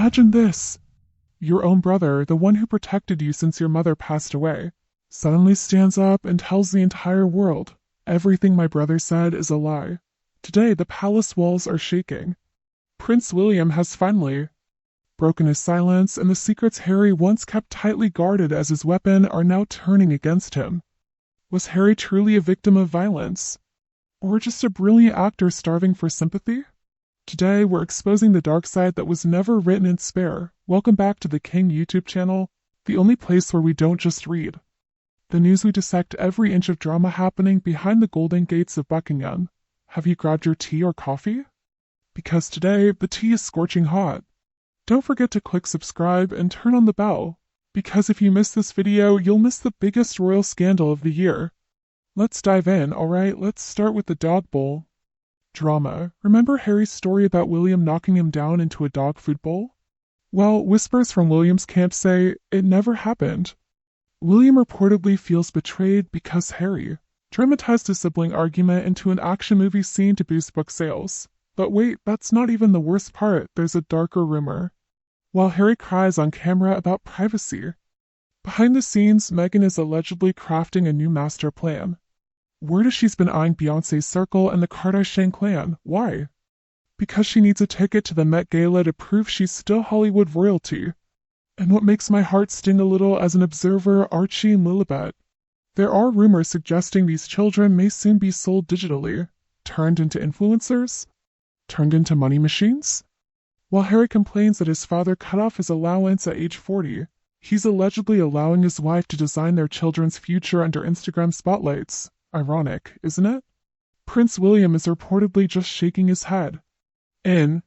Imagine this. Your own brother, the one who protected you since your mother passed away, suddenly stands up and tells the entire world, everything my brother said is a lie. Today, the palace walls are shaking. Prince William has finally broken his silence, and the secrets Harry once kept tightly guarded as his weapon are now turning against him. Was Harry truly a victim of violence? Or just a brilliant actor starving for sympathy? Today, we're exposing the dark side that was never written in spare. Welcome back to the King YouTube channel, the only place where we don't just read the news. We dissect every inch of drama happening behind the golden gates of Buckingham. Have you grabbed your tea or coffee? Because today, the tea is scorching hot. Don't forget to click subscribe and turn on the bell, because if you miss this video, you'll miss the biggest royal scandal of the year. Let's dive in, alright? Let's start with the dog bowl drama. Remember Harry's story about William knocking him down into a dog food bowl? Well, whispers from William's camp say it never happened. William reportedly feels betrayed because Harry dramatized a sibling argument into an action movie scene to boost book sales. But wait, that's not even the worst part. There's a darker rumor. While Harry cries on camera about privacy, behind the scenes, Meghan is allegedly crafting a new master plan. Word is she's been eyeing Beyoncé's circle and the Kardashian clan. Why? Because she needs a ticket to the Met Gala to prove she's still Hollywood royalty. And what makes my heart sting a little as an observer, Archie and Lilibet. There are rumors suggesting these children may soon be sold digitally, turned into influencers, turned into money machines. While Harry complains that his father cut off his allowance at age 40, he's allegedly allowing his wife to design their children's future under Instagram spotlights. Ironic, isn't it? Prince William is reportedly just shaking his head. In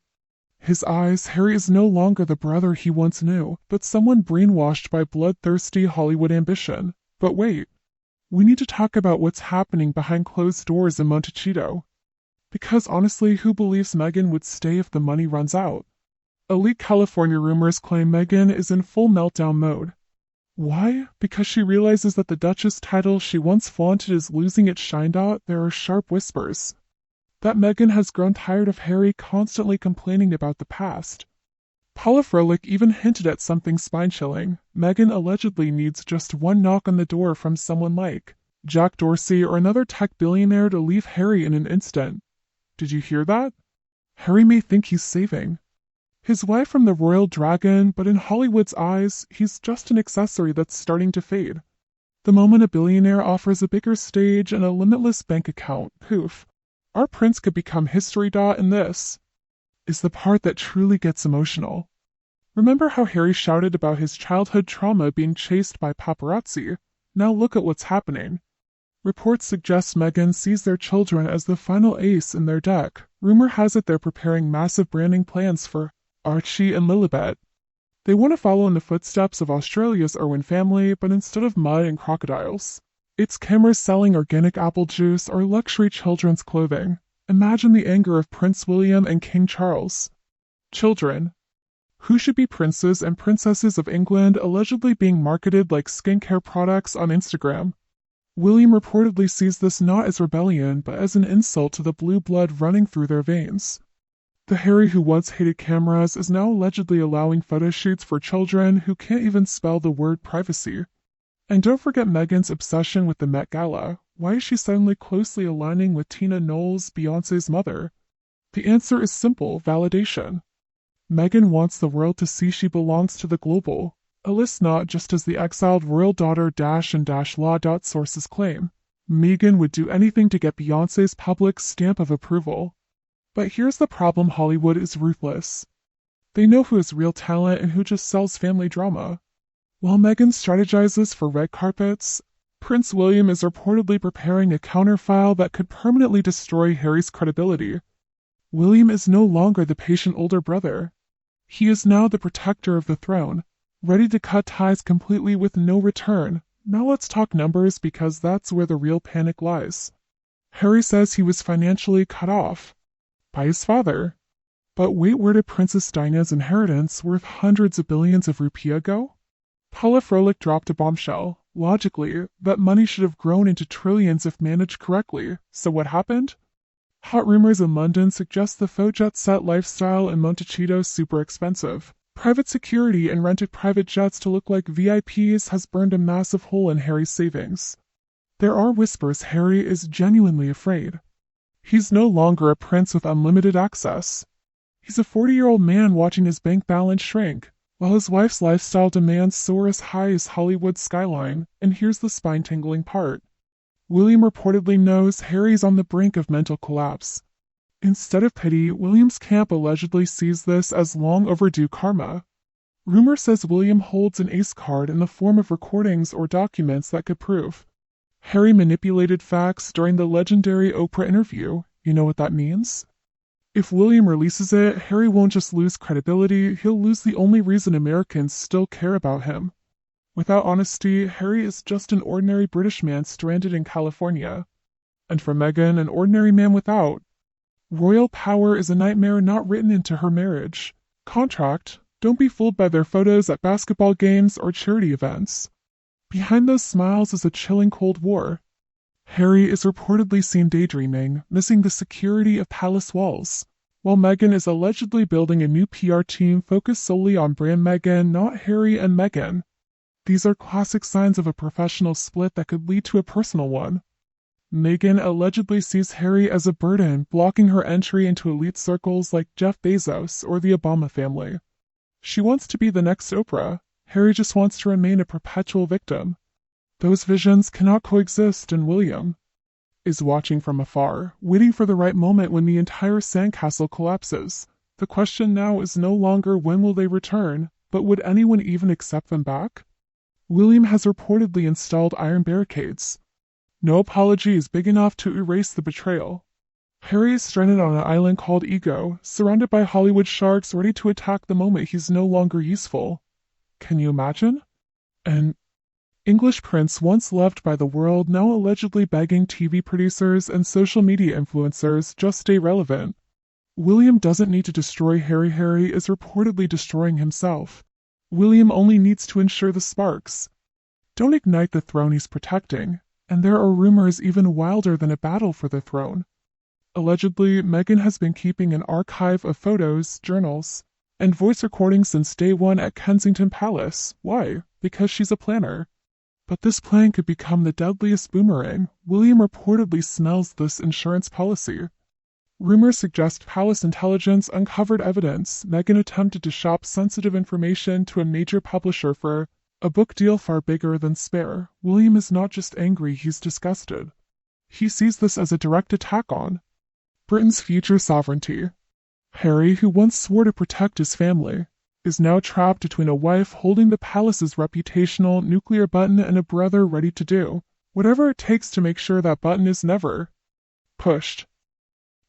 his eyes, Harry is no longer the brother he once knew, but someone brainwashed by bloodthirsty Hollywood ambition. But wait, we need to talk about what's happening behind closed doors in Montecito. Because honestly, who believes Meghan would stay if the money runs out? Elite California rumors claim Meghan is in full meltdown mode. Why? Because she realizes that the Duchess title she once flaunted is losing its shine. There are sharp whispers that Meghan has grown tired of Harry constantly complaining about the past. Paula Froelich even hinted at something spine-chilling. Meghan allegedly needs just one knock on the door from someone like Jack Dorsey or another tech billionaire to leave Harry in an instant. Did you hear that? Harry may think he's saving his wife from the royal dragon, but in Hollywood's eyes, he's just an accessory that's starting to fade. The moment a billionaire offers a bigger stage and a limitless bank account, poof, our prince could become history. And this is the part that truly gets emotional. Remember how Harry shouted about his childhood trauma being chased by paparazzi? Now look at what's happening. Reports suggest Meghan sees their children as the final ace in their deck. Rumor has it they're preparing massive branding plans for Archie and Lilibet. They want to follow in the footsteps of Australia's Irwin family, but instead of mud and crocodiles, it's cameras selling organic apple juice or luxury children's clothing. Imagine the anger of Prince William and King Charles. Children, who should be princes and princesses of England, allegedly being marketed like skincare products on Instagram. William reportedly sees this not as rebellion, but as an insult to the blue blood running through their veins. The Harry who once hated cameras is now allegedly allowing photo shoots for children who can't even spell the word privacy. And don't forget Meghan's obsession with the Met Gala. Why is she suddenly closely aligning with Tina Knowles, Beyoncé's mother? The answer is simple: validation. Meghan wants the world to see she belongs to the global elite, not just as the exiled royal daughter --law. Sources claim Meghan would do anything to get Beyoncé's public stamp of approval. But here's the problem: Hollywood is ruthless. They know who is real talent and who just sells family drama. While Meghan strategizes for red carpets, Prince William is reportedly preparing a counterfile that could permanently destroy Harry's credibility. William is no longer the patient older brother. He is now the protector of the throne, ready to cut ties completely with no return. Now let's talk numbers, because that's where the real panic lies. Harry says he was financially cut off by his father. But wait, where did Princess Diana's inheritance worth hundreds of billions of rupiah go? Paula Froelich dropped a bombshell. Logically, that money should have grown into trillions if managed correctly. So what happened? Hot rumors in London suggest the faux jet set lifestyle in Montecito super expensive. Private security and rented private jets to look like VIPs has burned a massive hole in Harry's savings. There are whispers Harry is genuinely afraid. He's no longer a prince with unlimited access. He's a 40-year-old man watching his bank balance shrink, while his wife's lifestyle demands soar as high as Hollywood's skyline. And here's the spine-tingling part. William reportedly knows Harry's on the brink of mental collapse. Instead of pity, William's camp allegedly sees this as long overdue karma. Rumor says William holds an ace card in the form of recordings or documents that could prove Harry manipulated facts during the legendary Oprah interview. You know what that means? If William releases it, Harry won't just lose credibility, he'll lose the only reason Americans still care about him. Without honesty, Harry is just an ordinary British man stranded in California. And for Meghan, an ordinary man without. Royal power is a nightmare not written into her marriage contract. Don't be fooled by their photos at basketball games or charity events. Behind those smiles is a chilling Cold War. Harry is reportedly seen daydreaming, missing the security of palace walls, while Meghan is allegedly building a new PR team focused solely on brand Meghan, not Harry and Meghan. These are classic signs of a professional split that could lead to a personal one. Meghan allegedly sees Harry as a burden, blocking her entry into elite circles like Jeff Bezos or the Obama family. She wants to be the next Oprah. Harry just wants to remain a perpetual victim. Those visions cannot coexist, and William is watching from afar, waiting for the right moment when the entire sandcastle collapses. The question now is no longer when will they return, but would anyone even accept them back? William has reportedly installed iron barricades. No apology is big enough to erase the betrayal. Harry is stranded on an island called Ego, surrounded by Hollywood sharks ready to attack the moment he's no longer useful. Can you imagine? An English prince once loved by the world, now allegedly begging TV producers and social media influencers just stay relevant. William doesn't need to destroy Harry. Harry is reportedly destroying himself. William only needs to ensure the sparks don't ignite the throne he's protecting. And there are rumors even wilder than a battle for the throne. Allegedly, Meghan has been keeping an archive of photos, journals, and voice recordings since day one at Kensington Palace. Why? Because she's a planner. But this plan could become the deadliest boomerang. William reportedly smells this insurance policy. Rumors suggest palace intelligence uncovered evidence Meghan attempted to shop sensitive information to a major publisher for a book deal far bigger than Spare. William is not just angry, he's disgusted. He sees this as a direct attack on Britain's future sovereignty. Harry, who once swore to protect his family, is now trapped between a wife holding the palace's reputational nuclear button and a brother ready to do whatever it takes to make sure that button is never pushed.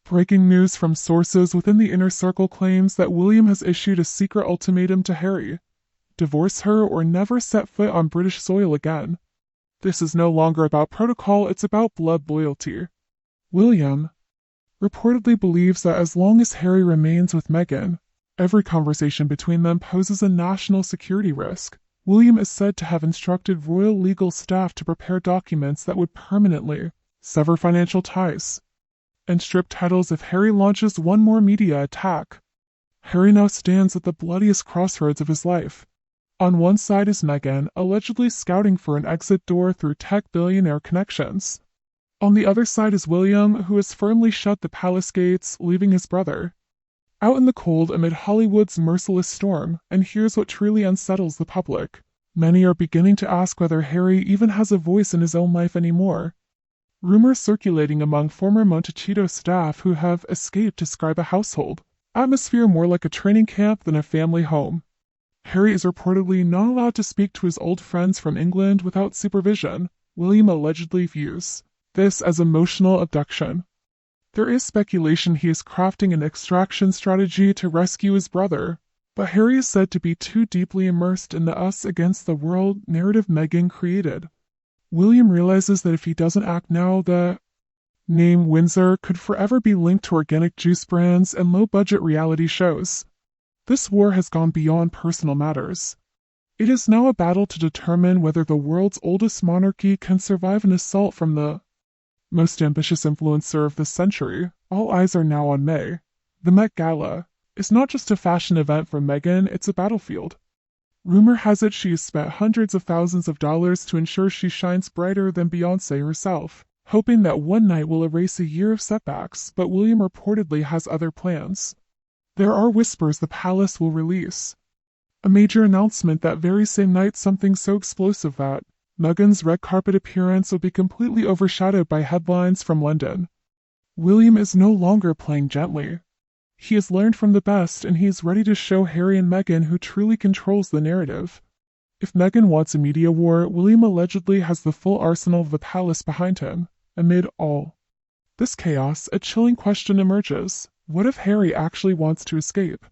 Breaking news from sources within the inner circle claims that William has issued a secret ultimatum to Harry. Divorce her or never set foot on British soil again. This is no longer about protocol, it's about blood loyalty. William reportedly believes that as long as Harry remains with Meghan, every conversation between them poses a national security risk. William is said to have instructed royal legal staff to prepare documents that would permanently sever financial ties and strip titles if Harry launches one more media attack. Harry now stands at the bloodiest crossroads of his life. On one side is Meghan, allegedly scouting for an exit door through tech billionaire connections. On the other side is William, who has firmly shut the palace gates, leaving his brother out in the cold amid Hollywood's merciless storm. And here's what truly unsettles the public. Many are beginning to ask whether Harry even has a voice in his own life anymore. Rumors circulating among former Montecito staff who have escaped describe a household atmosphere more like a training camp than a family home. Harry is reportedly not allowed to speak to his old friends from England without supervision. William allegedly views this as emotional abduction. There is speculation he is crafting an extraction strategy to rescue his brother, but Harry is said to be too deeply immersed in the us against the world narrative Meghan created. William realizes that if he doesn't act now, the name Windsor could forever be linked to organic juice brands and low-budget reality shows. This war has gone beyond personal matters. It is now a battle to determine whether the world's oldest monarchy can survive an assault from the most ambitious influencer of this century. All eyes are now on May. The Met Gala is not just a fashion event for Meghan, it's a battlefield. Rumor has it she has spent hundreds of thousands of dollars to ensure she shines brighter than Beyoncé herself, hoping that one night will erase a year of setbacks, but William reportedly has other plans. There are whispers the palace will release a major announcement that very same night, something so explosive that Meghan's red carpet appearance will be completely overshadowed by headlines from London. William is no longer playing gently. He has learned from the best, and he is ready to show Harry and Meghan who truly controls the narrative. If Meghan wants a media war, William allegedly has the full arsenal of the palace behind him. Amid all this chaos, a chilling question emerges. What if Harry actually wants to escape?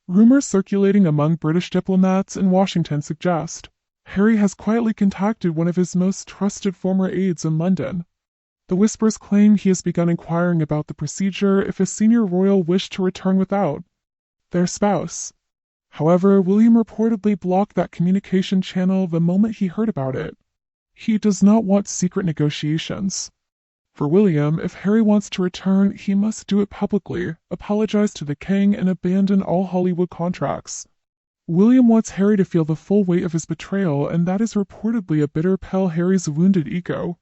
Rumors circulating among British diplomats in Washington suggest Harry has quietly contacted one of his most trusted former aides in London. The whispers claim he has begun inquiring about the procedure if a senior royal wished to return without their spouse. However, William reportedly blocked that communication channel the moment he heard about it. He does not want secret negotiations. For William, if Harry wants to return, he must do it publicly, apologize to the king, and abandon all Hollywood contracts. William wants Harry to feel the full weight of his betrayal, and that is reportedly a bitter pill Harry's wounded ego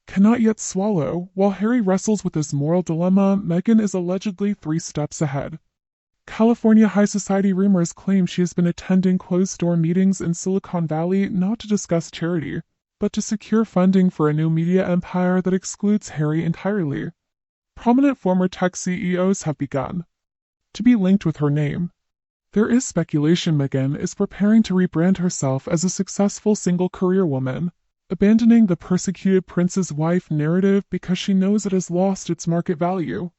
cannot yet swallow. While Harry wrestles with his moral dilemma, Meghan is allegedly 3 steps ahead. California high society rumors claim she has been attending closed-door meetings in Silicon Valley not to discuss charity, but to secure funding for a new media empire that excludes Harry entirely. Prominent former tech CEOs have begun to be linked with her name. There is speculation Meghan is preparing to rebrand herself as a successful single career woman, abandoning the persecuted prince's wife narrative because she knows it has lost its market value.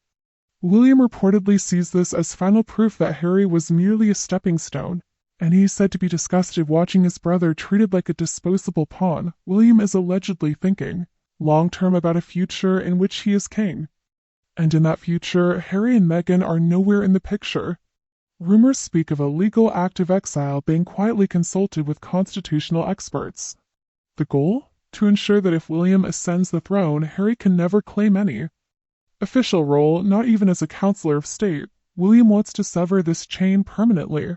William reportedly sees this as final proof that Harry was merely a stepping stone, and he is said to be disgusted watching his brother treated like a disposable pawn. William is allegedly thinking long-term about a future in which he is king. And in that future, Harry and Meghan are nowhere in the picture. Rumors speak of a legal act of exile being quietly consulted with constitutional experts. The goal? To ensure that if William ascends the throne, Harry can never claim any official role, not even as a counselor of state. William wants to sever this chain permanently.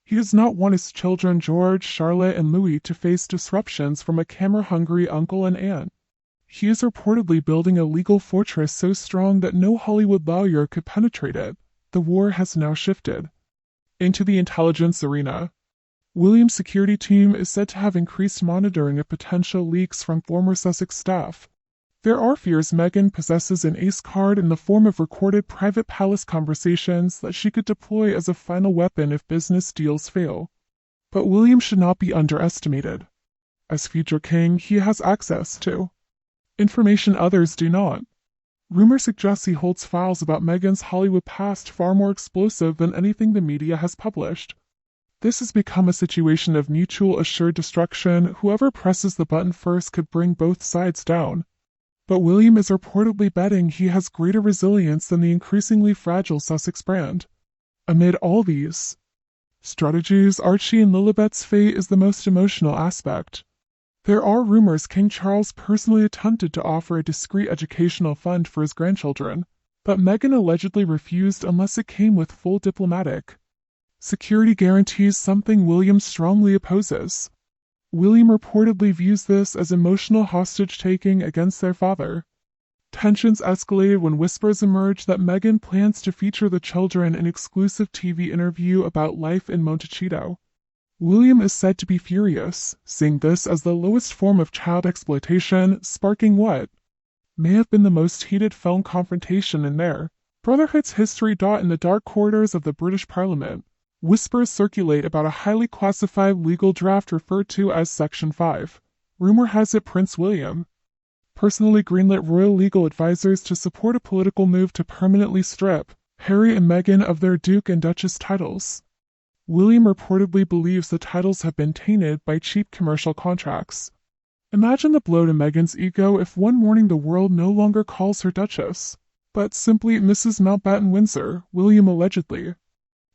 He does not want his children George, Charlotte, and Louis to face disruptions from a camera-hungry uncle and aunt. He is reportedly building a legal fortress so strong that no Hollywood lawyer could penetrate it. The war has now shifted into the intelligence arena. William's security team is said to have increased monitoring of potential leaks from former Sussex staff. There are fears Meghan possesses an ace card in the form of recorded private palace conversations that she could deploy as a final weapon if business deals fail. But William should not be underestimated. As future king, he has access to information others do not. Rumor suggests he holds files about Meghan's Hollywood past far more explosive than anything the media has published. This has become a situation of mutual assured destruction. Whoever presses the button first could bring both sides down. But William is reportedly betting he has greater resilience than the increasingly fragile Sussex brand. Amid all these strategies, Archie and Lilibet's fate is the most emotional aspect. There are rumors King Charles personally attempted to offer a discreet educational fund for his grandchildren, but Meghan allegedly refused unless it came with full diplomatic security guarantees, something William strongly opposes. William reportedly views this as emotional hostage-taking against their father. Tensions escalated when whispers emerged that Meghan plans to feature the children in an exclusive TV interview about life in Montecito. William is said to be furious, seeing this as the lowest form of child exploitation, sparking what may have been the most heated phone confrontation in their brotherhood's history. In the dark corridors of the British Parliament, whispers circulate about a highly classified legal draft referred to as Section 5. Rumor has it Prince William personally greenlit royal legal advisors to support a political move to permanently strip Harry and Meghan of their Duke and Duchess titles. William reportedly believes the titles have been tainted by cheap commercial contracts. Imagine the blow to Meghan's ego if one morning the world no longer calls her Duchess, but simply Mrs. Mountbatten Windsor. William allegedly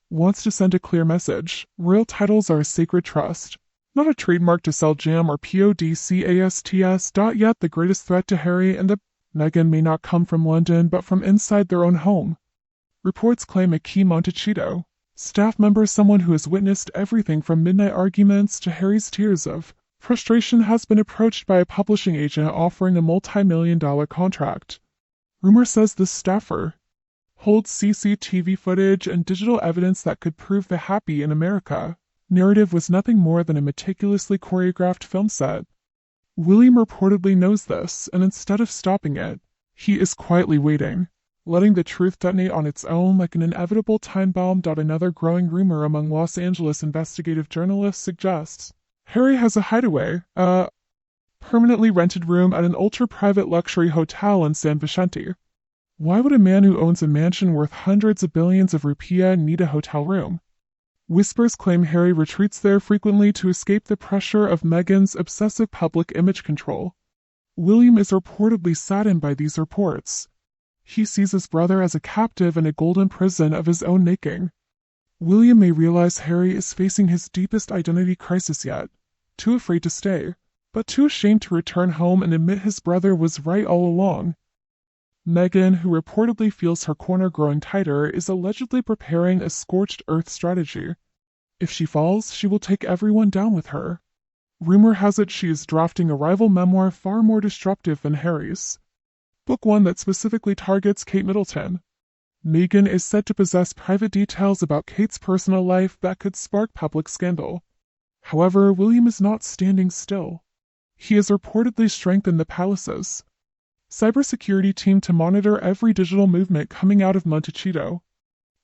wants to send a clear message. Royal titles are a sacred trust, not a trademark to sell jam or podcasts. Yet the greatest threat to Harry and Meghan may not come from London but from inside their own home. Reports claim a key Montecito staff member, someone who has witnessed everything from midnight arguments to Harry's tears of frustration, has been approached by a publishing agent offering a multi-million-dollar contract. Rumor says this staffer holds CCTV footage and digital evidence that could prove the Happy in America narrative was nothing more than a meticulously choreographed film set. William reportedly knows this, and instead of stopping it, he is quietly waiting, letting the truth detonate on its own like an inevitable time bomb. Another growing rumor among Los Angeles investigative journalists suggests Harry has a hideaway, a permanently rented room at an ultra-private luxury hotel in San Vicente. Why would a man who owns a mansion worth hundreds of billions of rupiah need a hotel room? Whispers claim Harry retreats there frequently to escape the pressure of Meghan's obsessive public image control. William is reportedly saddened by these reports. He sees his brother as a captive in a golden prison of his own making. William may realize Harry is facing his deepest identity crisis yet, too afraid to stay, but too ashamed to return home and admit his brother was right all along. Meghan, who reportedly feels her corner growing tighter, is allegedly preparing a scorched earth strategy. If she falls, she will take everyone down with her. Rumor has it she is drafting a rival memoir far more disruptive than Harry's. Book one that specifically targets Kate Middleton. Meghan is said to possess private details about Kate's personal life that could spark public scandal. However, William is not standing still. He has reportedly strengthened the palace's cybersecurity team to monitor every digital movement coming out of Montecito.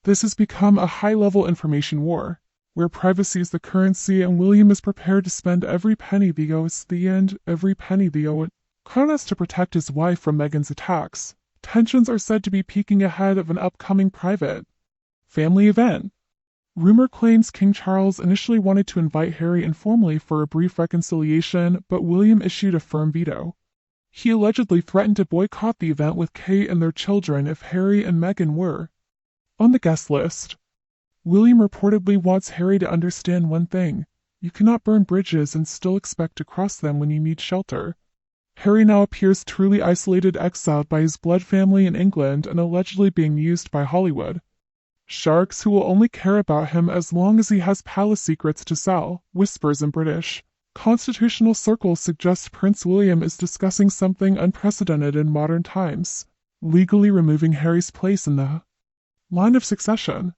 This has become a high-level information war, where privacy is the currency, and William is prepared to spend every penny they owe every penny they owe it. Crown has to protect his wife from Meghan's attacks. Tensions are said to be peaking ahead of an upcoming private family event. Rumor claims King Charles initially wanted to invite Harry informally for a brief reconciliation, but William issued a firm veto. He allegedly threatened to boycott the event with Kate and their children if Harry and Meghan were on the guest list. William reportedly wants Harry to understand one thing: you cannot burn bridges and still expect to cross them when you need shelter. Harry now appears truly isolated, exiled by his blood family in England and allegedly being used by Hollywood sharks who will only care about him as long as he has palace secrets to sell. Whispers in British constitutional circles suggest Prince William is discussing something unprecedented in modern times: legally removing Harry's place in the line of succession.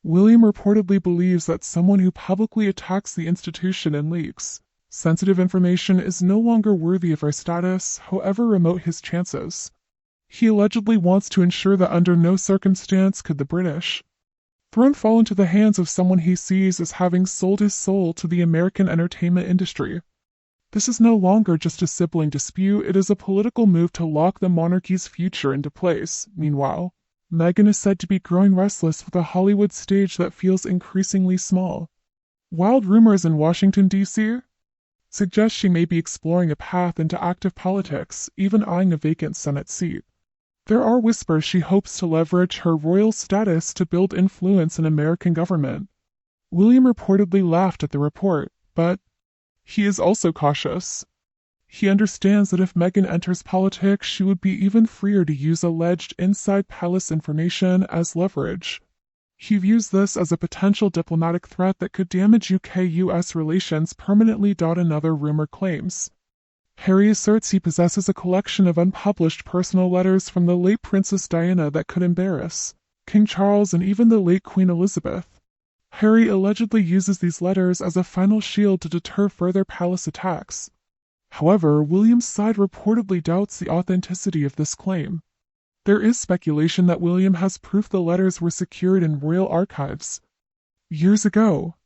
William reportedly believes that someone who publicly attacks the institution and leaks sensitive information is no longer worthy of our status, however remote his chances. He allegedly wants to ensure that under no circumstance could the British throne fall into the hands of someone he sees as having sold his soul to the American entertainment industry. This is no longer just a sibling dispute, it is a political move to lock the monarchy's future into place. Meanwhile, Meghan is said to be growing restless with a Hollywood stage that feels increasingly small. Wild rumors in Washington, D.C. suggest she may be exploring a path into active politics, even eyeing a vacant Senate seat. There are whispers she hopes to leverage her royal status to build influence in American government. William reportedly laughed at the report, but he is also cautious. He understands that if Meghan enters politics, she would be even freer to use alleged inside palace information as leverage. He views this as a potential diplomatic threat that could damage UK-US relations permanently. Another rumor claims Harry asserts he possesses a collection of unpublished personal letters from the late Princess Diana that could embarrass King Charles and even the late Queen Elizabeth. Harry allegedly uses these letters as a final shield to deter further palace attacks. However, William's side reportedly doubts the authenticity of this claim. There is speculation that William has proof the letters were secured in royal archives years ago.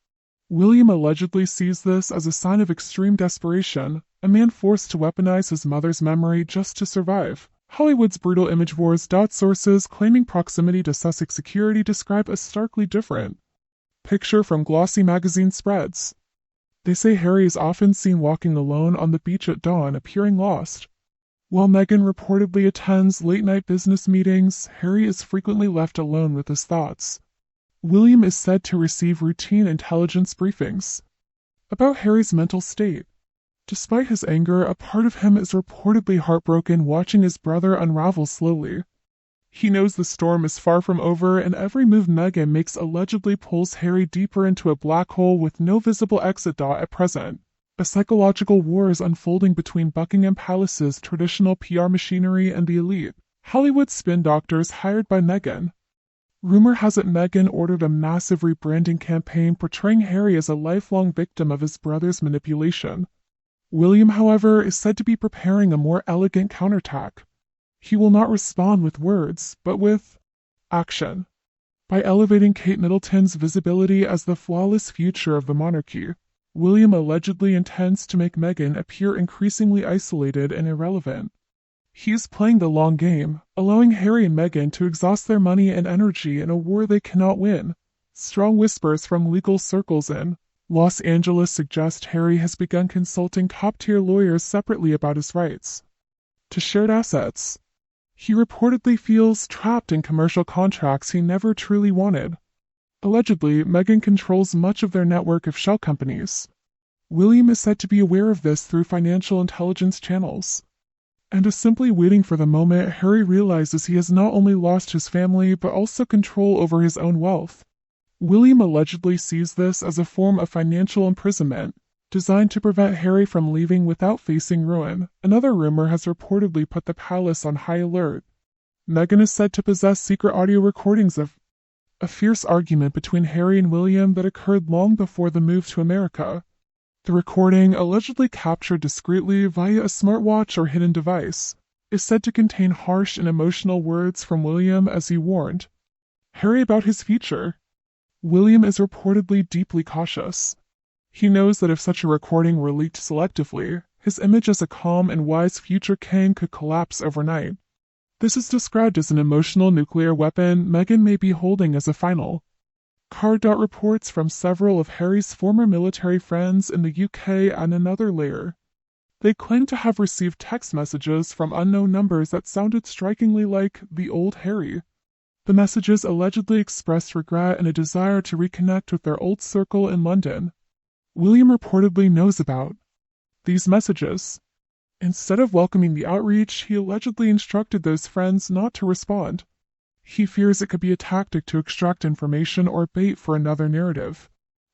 William allegedly sees this as a sign of extreme desperation, a man forced to weaponize his mother's memory just to survive. Hollywood's brutal image wars. Sources claiming proximity to Sussex security describe a starkly different picture from glossy magazine spreads. They say Harry is often seen walking alone on the beach at dawn, appearing lost. While Meghan reportedly attends late-night business meetings, Harry is frequently left alone with his thoughts. William is said to receive routine intelligence briefings about Harry's mental state. Despite his anger, a part of him is reportedly heartbroken watching his brother unravel slowly. He knows the storm is far from over, and every move Meghan makes allegedly pulls Harry deeper into a black hole with no visible exit at present. A psychological war is unfolding between Buckingham Palace's traditional PR machinery and the elite Hollywood spin doctors hired by Meghan. Rumor has it Meghan ordered a massive rebranding campaign portraying Harry as a lifelong victim of his brother's manipulation. William, however, is said to be preparing a more elegant counterattack. He will not respond with words, but with action. By elevating Kate Middleton's visibility as the flawless future of the monarchy, William allegedly intends to make Meghan appear increasingly isolated and irrelevant. He is playing the long game, allowing Harry and Meghan to exhaust their money and energy in a war they cannot win. Strong whispers from legal circles in Los Angeles suggest Harry has begun consulting top-tier lawyers separately about his rights to shared assets. He reportedly feels trapped in commercial contracts he never truly wanted. Allegedly, Meghan controls much of their network of shell companies. William is said to be aware of this through financial intelligence channels, and is simply waiting for the moment Harry realizes he has not only lost his family but also control over his own wealth. William allegedly sees this as a form of financial imprisonment, designed to prevent Harry from leaving without facing ruin. Another rumor has reportedly put the palace on high alert. Meghan is said to possess secret audio recordings of a fierce argument between Harry and William that occurred long before the move to America. The recording, allegedly captured discreetly via a smartwatch or hidden device, is said to contain harsh and emotional words from William as he warned Harry about his future. William is reportedly deeply cautious. He knows that if such a recording were leaked selectively, his image as a calm and wise future king could collapse overnight. This is described as an emotional nuclear weapon Meghan may be holding as a final card. Reports from several of Harry's former military friends in the UK add another layer. They claim to have received text messages from unknown numbers that sounded strikingly like the old Harry. The messages allegedly expressed regret and a desire to reconnect with their old circle in London. William reportedly knows about these messages. Instead of welcoming the outreach, he allegedly instructed those friends not to respond. He fears it could be a tactic to extract information or bait for another narrative.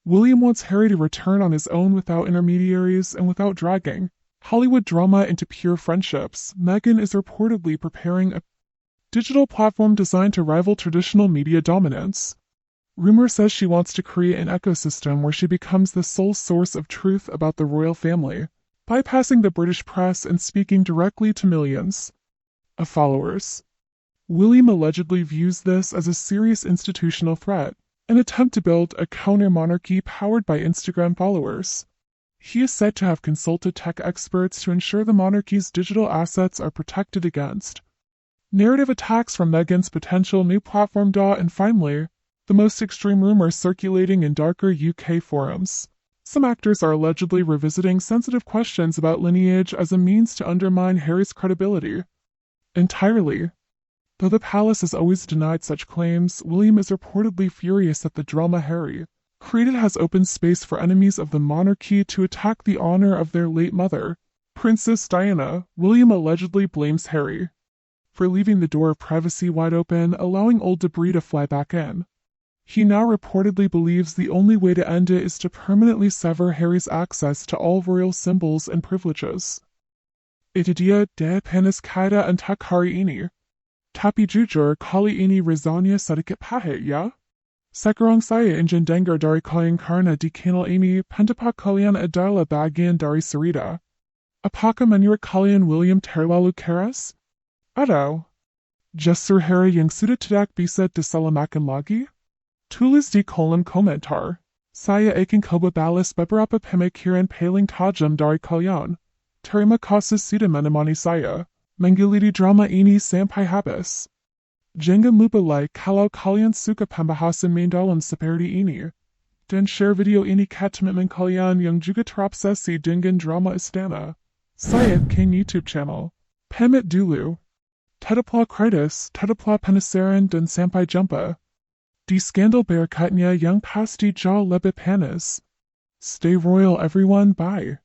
William wants Harry to return on his own without intermediaries and without dragging Hollywood drama into pure friendships. Meghan is reportedly preparing a digital platform designed to rival traditional media dominance. Rumor says she wants to create an ecosystem where she becomes the sole source of truth about the royal family, bypassing the British press and speaking directly to millions of followers. William allegedly views this as a serious institutional threat, an attempt to build a counter-monarchy powered by Instagram followers. He is said to have consulted tech experts to ensure the monarchy's digital assets are protected against narrative attacks from Meghan's potential new platform. And finally, the most extreme rumors circulating in darker UK forums. Some actors are allegedly revisiting sensitive questions about lineage as a means to undermine Harry's credibility entirely. Though the palace has always denied such claims, William is reportedly furious that the drama Harry created has opened space for enemies of the monarchy to attack the honor of their late mother, Princess Diana. William allegedly blames Harry for leaving the door of privacy wide open, allowing old debris to fly back in. He now reportedly believes the only way to end it is to permanently sever Harry's access to all royal symbols and privileges. Itidia de penis kaida and takari ini. Tapi jujur kali ini rizanya sedikit pahit ya? Sekarang saya ingin dengar dari kalian karena di kanal ini pendapat kalian adalah bagian dari cerita. Apakah menurut kalian William terlalu keras? Atau justru Harry yang sudah tidak bisa diselamatkan lagi? Tulis di kolom komentar. Saya akan coba balas beberapa pemikiran paling tajam dari kalian. Terima kasih sudah menemani saya menggeliti drama ini sampai habis. Jangan lupa like kalau kalian suka pembahasan mendalam seperti ini, dan share video ini ke teman kalian yang juga terobsesi dengan drama istana. Saya King YouTube channel. Pamit dulu. Tetaplah kritis, tetaplah penasaran dan sampai jumpa di skandal berikutnya yang pasti jauh lebih panas. Stay royal everyone, bye.